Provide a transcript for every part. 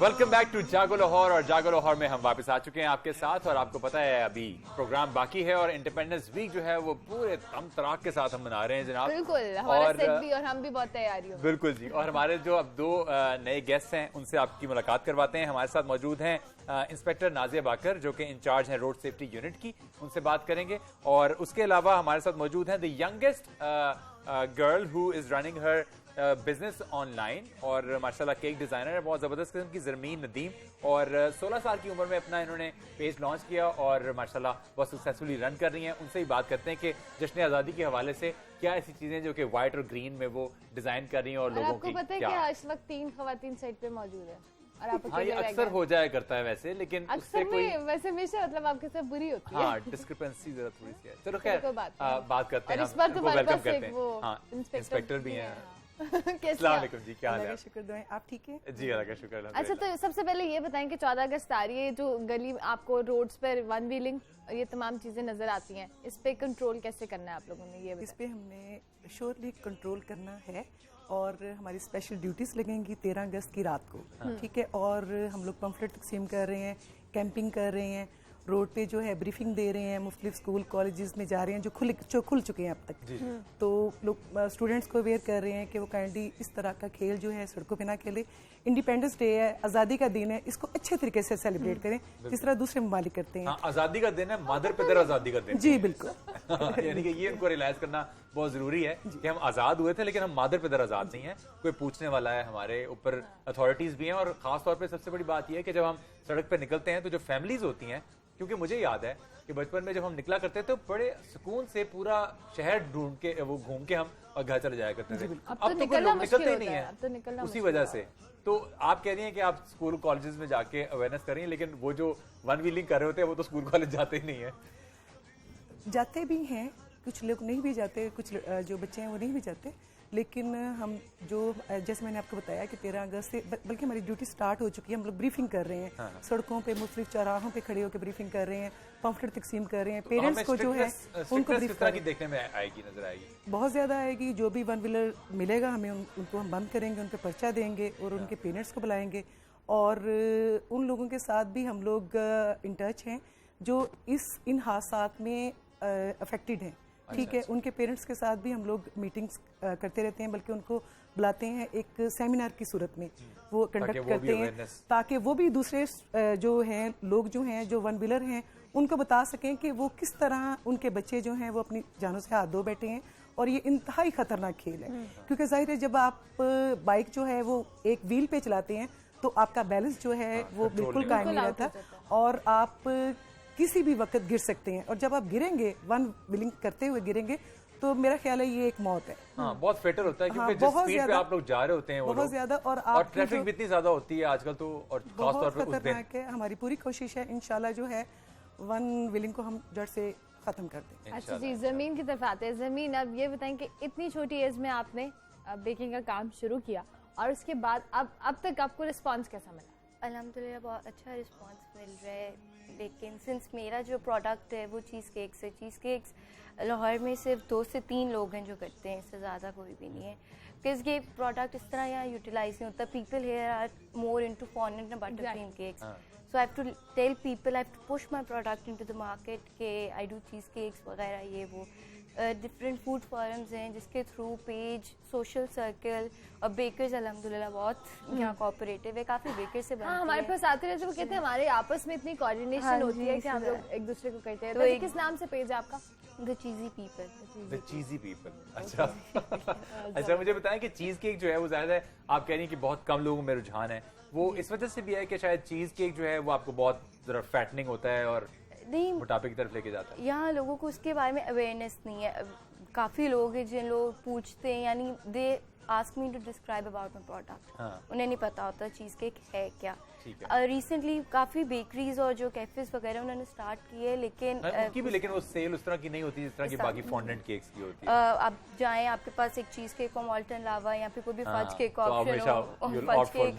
Welcome back to जागो लाहौर। और जागो लाहौर में हम वापस आ चुके हैं आपके साथ, और आपको पता है अभी प्रोग्राम बाकी है और इंडिपेंडेंस वीक जो है वो पूरे तम तराक के साथ हम मना रहे हैं जनाब। बिल्कुल, हमारा सेट भी और हम भी बहुत तैयारी हो। बिल्कुल जी। और हमारे जो अब दो नए गेस्ट हैं उनसे आपकी मुलाकात करवाते हैं। हमारे साथ मौजूद हैं इंस्पेक्टर नाजिया बाकर जो कि इंचार्ज हैं रोड सेफ्टी यूनिट की, उनसे बात करेंगे। और उसके अलावा हमारे साथ मौजूद हैं the youngest girl who is running her business online और माशाल्लाह केक डिजाइनर है, बहुत जबरदस्त किस्म की ज़रमीन नदीम। और 16 साल की उम्र में अपना इन्होंने पेज लॉन्च किया और माशाल्लाह बहुत सक्सेसफुली रन कर रही हैं। उनसे ही बात करते हैं कि जश्न आज़ादी के हवाले से क्या ऐसी चीजें जो कि व्हाइट और ग्रीन में वो डिजाइन कर रही हैं और लोगों की आपको पता है कि इस वक्त 3 खवातीन साइड पे मौजूद है और आप हाँ, ये अक्सर हो जाया करता है वैसे, लेकिन अक्सर में वैसे हमेशा मतलब आपके साथ बुरी होती है। हाँ, डिस्क्रिपेंसी जरा थोड़ी सी है। चलो खैर बात करते हैं। और इस बार तो हमारे पास एक वो इंस्पेक्टर भी हैं। अस्सलाम वालेकुम जी, क्या हाल है? शुक्र दुआएं, आप ठीक है? जी अल्लाह का शुक्र। अच्छा, तो सबसे पहले ये बताएं कि 14 अगस्त आ रही है, जो गली आपको रोड्स पर वन व्हीलिंग ये तमाम चीजें नजर आती हैं, इस पे कंट्रोल कैसे करना है आप लोगों ने? ये इस पे हमने श्योरली कंट्रोल करना है और हमारी स्पेशल ड्यूटीज लगेंगी 13 अगस्त की रात को, ठीक है। और हम लोग पम्फलेट तकसीम कर रहे हैं, कैंपिंग कर रहे हैं, रोड पे जो है ब्रीफिंग दे रहे हैं, मुख्तलिफ स्कूल कॉलेजेस में जा रहे हैं जो खुल चुके हैं अब तक। तो लोग स्टूडेंट्स को अवेयर कर रहे हैं कि वो काइंडली इस तरह का खेल जो है सड़कों पे ना खेले। इंडिपेंडेंस डे है, आज़ादी का दिन है, इसको अच्छे तरीके से सेलिब्रेट करें जिस तरह दूसरे ममालिक करते हैं। आज़ादी का दिन है, मदर पिदर आज़ादी का दिन। जी बिल्कुल। यानी कि ये इनको रियलाइज करना बहुत जरूरी है कि हम आज़ाद हुए थे लेकिन हम मादर पिदर आज़ाद नहीं है। कोई पूछने वाला है, हमारे ऊपर अथॉरिटीज भी हैं। और खास तौर पे सबसे बड़ी बात यह है कि जब हम सड़क पे निकलते हैं तो जो फैमिलीज होती हैं, क्योंकि मुझे याद है कि बचपन में जब हम निकला करते थे तो बड़े सुकून से पूरा शहर ढूंढ के वो घूम के हम और घर चले जाया करते थे। अब तो निकलना निकलते ही नहीं है, उसी वजह से। तो आप कह रही हैं कि आप स्कूल कॉलेजेस में जाके अवेयरनेस कर रही हैं, लेकिन वो जो वन व्हीलिंग कर रहे होते हैं वो तो स्कूल कॉलेज जाते ही नहीं है। जाते भी हैं, कुछ लोग नहीं भी जाते, कुछ जो बच्चे हैं वो नहीं भी जाते। लेकिन हम जो जैसे मैंने आपको बताया कि 13 अगस्त से बल्कि हमारी ड्यूटी स्टार्ट हो चुकी है। हम लोग ब्रीफिंग कर रहे हैं, सड़कों पे मुख्तलिफ चौराहों पे खड़े होकर ब्रीफिंग कर रहे हैं, पम्फलेट तकसीम कर रहे हैं। पेरेंट्स को जो है उनको ब्रीफ की देखने में आएगी, नजर आएगी, बहुत ज्यादा आएगी। जो भी वन व्हीलर मिलेगा हमें उनको हम बंद करेंगे, उन पर पर्चा देंगे और उनके पेरेंट्स को बुलाएंगे। और उन लोगों के साथ भी हम लोग इन टच हैं जो इन हादसात में अफेक्टेड हैं, ठीक है। उनके पेरेंट्स के साथ भी हम लोग मीटिंग्स करते रहते हैं, बल्कि उनको बुलाते हैं एक सेमिनार की सूरत में वो कंडक्ट करते हैं, ताकि वो भी दूसरे जो हैं लोग जो हैं जो वन व्हीलर हैं उनको बता सकें कि वो किस तरह उनके बच्चे जो हैं वो अपनी जानों से हाथ धो बैठे हैं। और ये इंतहाई खतरनाक खेल है, क्योंकि जाहिर है जब आप बाइक जो है वो एक व्हील पे चलाते हैं तो आपका बैलेंस जो है वो बिल्कुल कायम नहीं रहता और आप किसी भी वक्त गिर सकते हैं। और जब आप गिरेंगे, वन व्हीलिंग करते हुए गिरेंगे, तो मेरा ख्याल है ये एक मौत है। हाँ, बहुत फेटर होता है क्योंकि जिस स्पीड पे आप लोग जा रहे होते हैं वो बहुत ज्यादा, और ट्रैफिक भी इतनी ज्यादा होती है आजकल तो, और खास तौर पे उस दिन। हमारी पूरी कोशिश है इंशाल्लाह जो है वन व्हीलिंग को हम जड़ से खत्म कर दें। अच्छा जी, जमीन की तरफ आते हैं। जमीन, अब ये बताएं कि इतनी छोटी एज में आपने बेकिंग का काम शुरू किया और उसके बाद अब तक आपको रिस्पॉन्स कैसा मिला? अल्हम्दुलिल्लाह बहुत अच्छा रिस्पांस मिल रहा है। लेकिन सिंस मेरा जो प्रोडक्ट है वो चीज़ केक्स है, चीज़ केक्स लाहौर में सिर्फ 2 से 3 लोग हैं जो करते हैं, इससे ज़्यादा कोई भी नहीं है। बिकॉज ये प्रोडक्ट इस तरह यहाँ यूटिलाइज नहीं होता। People here are more into fondant and butter cream cakes, so I have to tell people, I have to push my product into the market के आई डू चीज़ केक्स वगैरह ये वो। Different food forums हैं जिसके through page, social circle और bakers अल्हम्दुलिल्लाह बहुत यहाँ कोऑपरेटिव है, काफ़ी बेकर से बनती है। हमारे पास आते रहते, वो कहते हैं हमारे आपस में इतनी कोऑर्डिनेशन होती है कि हम लोग एक दूसरे को कहते हैं। तो किस नाम से पेज है आपका? The cheesy people. The cheesy people. अच्छा अच्छा, मुझे बताएं कि चीज़ केक जो है वो ज़्यादा आप कह रही हैं कि बहुत कम लोगों में रुझान है, वो इस वजह से भी है कि शायद चीज़ केक जो है वो आपको बहुत ज़रा फैटनिंग होता है और मोटापे की तरफ लेके जाता है? यहाँ लोगों को उसके बारे में अवेयरनेस नहीं है। काफ़ी लोग हैं जिन लोग पूछते हैं, यानी they ask me to describe about my product, उन्हें नहीं पता होता चीज़ केक है क्या। रिसेंटली काफ़ी बेकरीज और जो कैफेज वगैरह उन्होंने स्टार्ट किए, लेकिन लेकिन वो सेल उस तरह की नहीं होती जिस तरह की बाकी फॉन्डेंट केक्स की होती है। आप जाएं, आपके पास एक चीज़ केक हो, मॉल्टन लावा, या फिर कोई भी फज केक का ऑप्शन हो, फज केक।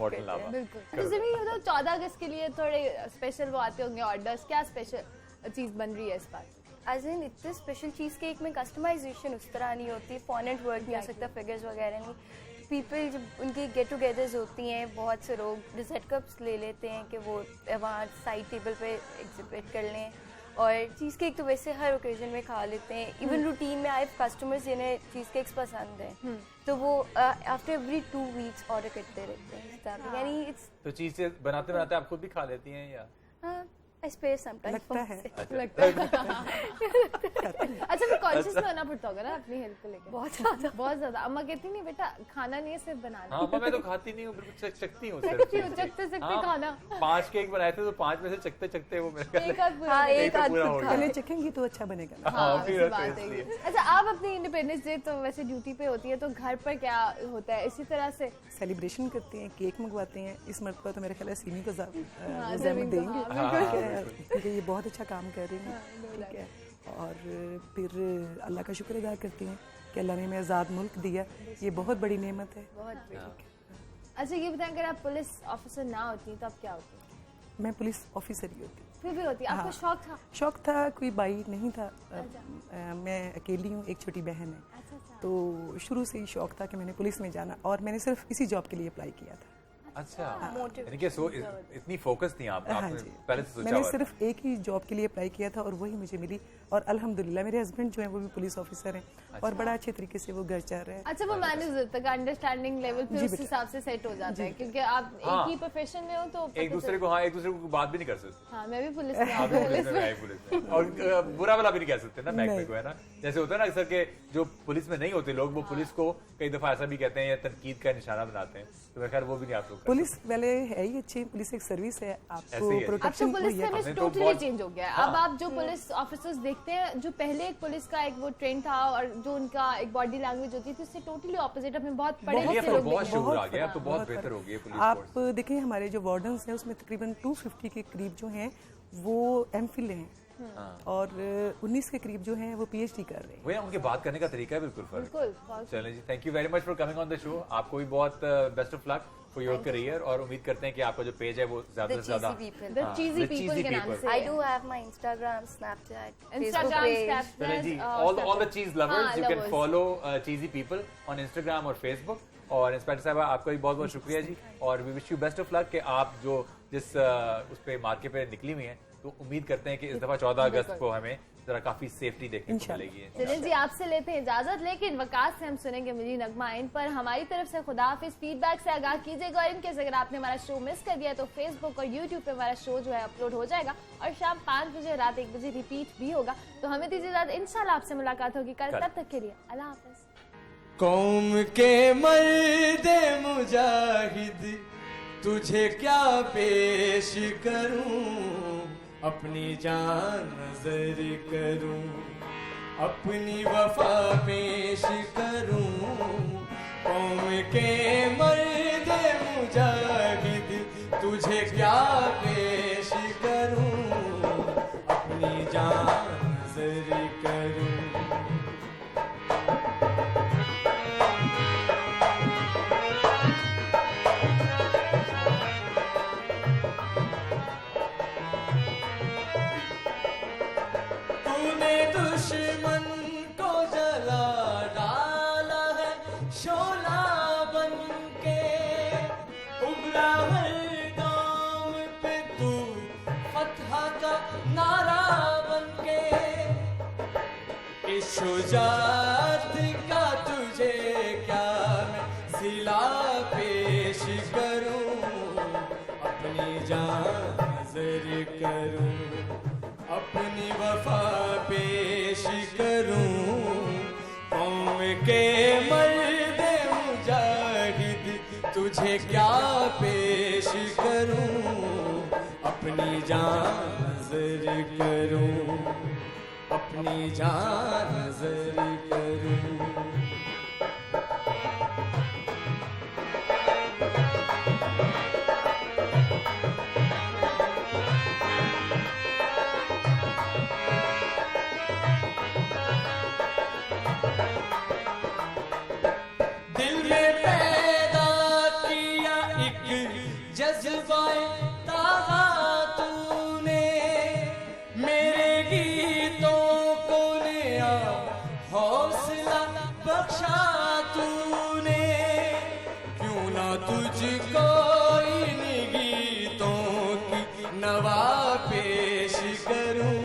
बिल्कुल। तो जमीन, 14 अगस्त के लिए थोड़े स्पेशल वो आते होंगे ऑर्डर्स, क्या स्पेशल चीज़ बन रही है इस बार? एज इन इतने स्पेशल चीज़ केक में कस्टमाइजेशन उस तरह नहीं होती, फॉन्डेंट वर्क नहीं हो सकता, फिगर्स वगैरह नहीं। پیپل جب ان کی گیٹ ٹوگیدرز ہوتی ہیں بہت سے لوگ ڈیزرٹ کپس لے لیتے ہیں کہ وہ وہاں سائڈ ٹیبل پہ ایگزیبٹ کر لیں, اور چیز کیک تو ویسے ہر اوکیزن میں کھا لیتے ہیں. ایون روٹین میں آئے کسٹمرز جنہیں چیز کیکس پسند ہیں تو وہ آفٹر ایوری 2 weeks آرڈر کرتے رہتے ہیں. یعنی تو چیز بناتے بناتے آپ خود بھی کھا لیتی ہیں یا لگتا ہے اچھا پھر کانشیس میں ہونا پڑتا ہوگا نا اپنی ہیلتھ کو لے کے بہت زیادہ. اما کہتی نہیں بیٹا کھانا نہیں ہے صرف بنانا. ہاں میں تو کھاتی نہیں ہوں, بالکل چکتی ہوں چکتے کھانا. 5 کیک بنائے تھے تو 5 میں سے چکتے چکتے وہ ایک آدھ پہلے چکھیں گی تو اچھا بنے گا. اچھا آپ اپنی انڈیپینڈنس ڈے تو ویسے ڈیوٹی پہ ہوتی ہے تو گھر پر کیا ہوتا ہے اسی طرح سے سیلیبریشن کرتے ہیں, کیک منگواتے ہیں. اس مرتبہ تو میرے خیال ہے سیمی کو زحمت دیں گے کیونکہ یہ بہت اچھا کام کر رہی ہیں, ٹھیک ہے. اور پھر اللہ کا شکر ادا کرتی ہیں کہ اللہ نے ہمیں آزاد ملک دیا, یہ بہت بڑی نعمت ہے. اچھا یہ بتائیں اگر آپ پولیس آفیسر نہ ہوتی تو آپ کیا ہوتی؟ میں پولیس آفیسر ہی ہوتی. پھر بھی ہوتی. آپ کو شوق تھا؟ شوق تھا, کوئی بھائی نہیں تھا. میں اکیلی ہوں, ایک چھوٹی بہن ہے, تو شروع سے ہی شوق تھا کہ میں نے پولیس میں جانا, اور میں نے صرف اسی جاب کے لیے اپلائی کیا تھا. اچھا یعنی کہ اتنی فوکس تھی آپ ہاں جی, میں نے صرف ایک ہی جاب کے لیے اپلائی کیا تھا اور وہی مجھے ملی. اور الحمدللہ میرے ہسبینڈ جو ہیں وہ بھی پولیس آفیسر ہیں اور بڑا اچھے طریقے سے وہ گھر چل رہے ہیں. اچھا وہ مینیج ہوتا ہے, انڈرسٹینڈنگ لیول پہ اس حساب سے سیٹ ہو جاتا ہے کیونکہ آپ ایک ہی پروفیشن میں ہو تو ایک دوسرے کو بات بھی نہیں کر سکتے. ہاں میں بھی پولیس میں اور برا والا بھی نہیں کہہ سکتے نا بیک پہ کو, ہے نا. جیسے ہوتا ہے نا اکثر کہ جو پولیس میں نہیں ہوتے لوگ وہ پولیس کو کئی دفعہ ایسا بھی کہتے ہیں یا تنقید کا نشانہ بناتے ہیں, تو خیر وہ بھی نہیں آپ لوگ. پولیس والے ہے ہی اچھی, پولیس ایک سروس ہے, آپ کو پروٹیکشن پولیس ٹوٹلی چینج ہو گیا ہے. اب آپ جو پولیس آفیسرز دیکھتے ہیں, جو پہلے ایک پولیس کا ایک وہ ٹرینڈ تھا اور جو ان کا ایک باڈی لینگویج ہوتی تھی, اس سے ٹوٹلی اپوزٹ. اب میں بہت پڑھے لکھے لوگ بہت شعور آ گیا, اب تو بہت بہتر ہو گئی ہے پولیس. آپ دیکھیں ہمارے جو وارڈنس ہیں اس میں تقریباً 250 کے قریب جو ہیں وہ ایم فل ہیں اور 19 کے قریب جو ہیں وہ پی ایچ ڈی کر رہے ہیں. وہ ان کے بات کرنے کا طریقہ ہے بالکل فرق. چلیں جی, thank you very much for coming on the show. آپ کو بھی بہت best of luck for your career, اور امید کرتے ہیں کہ آپ کا جو پیج ہے وہ زیادہ سے زیادہ چیزی پیپل کے نام سے. I do have my Instagram, Snapchat, چلیں جی, all the cheese lovers you can follow cheesy people on Instagram اور Facebook. اور انسپیکٹر صاحبہ آپ کا بھی بہت بہت شکریہ جی, اور وی وش یو بیسٹ آف لک کہ آپ جو جس اس پہ مارکیٹ پہ نکلی ہوئی ہیں, تو امید کرتے ہیں کہ اس دفعہ 14 اگست کو ہمیں ذرا کافی سیفٹی دیکھنے کو ملے گی. چلیں جی آپ سے لیتے ہیں اجازت, لیکن وقاص سے ہم سنیں گے مجھے نغمہ ان پر. ہماری طرف سے خدا حافظ. فیڈ بیک سے آگاہ کیجیے گا, اور ان کیس اگر آپ نے ہمارا شو مس کر دیا تو فیس بک اور یوٹیوب پہ ہمارا شو جو ہے اپلوڈ ہو جائے گا, اور شام 5 بجے رات 1 بجے ریپیٹ بھی ہوگا. تو ہمیں دیجیے اجازت, انشاءاللہ آپ سے ملاقات ہوگی کل. تب تک کے لیے اللہ حافظ. قوم کے مرد مجاہد تجھے کیا پیش کروں, اپنی جان نظر کروں, اپنی وفا پیش کروں. قوم کے مرد مجاہد تجھے کیا پیش کروں, اپنی جان نظر کروں. دشمن کو جلا ڈالا ہے شعلہ بن کے, ابھرا ہر گام پہ تو فتح کا نعرہ بن کے. اس شجاعت کا تجھے کیا میں صلہ پیش کروں, اپنی جان نظر کروں, اپنی وفا پیش کروں. قوم کے مرد مجاہد تجھے کیا پیش کروں, اپنی جان نظر کروں, اپنی جان نظر کروں. तुझको इन गीतों की नवा पेश करूं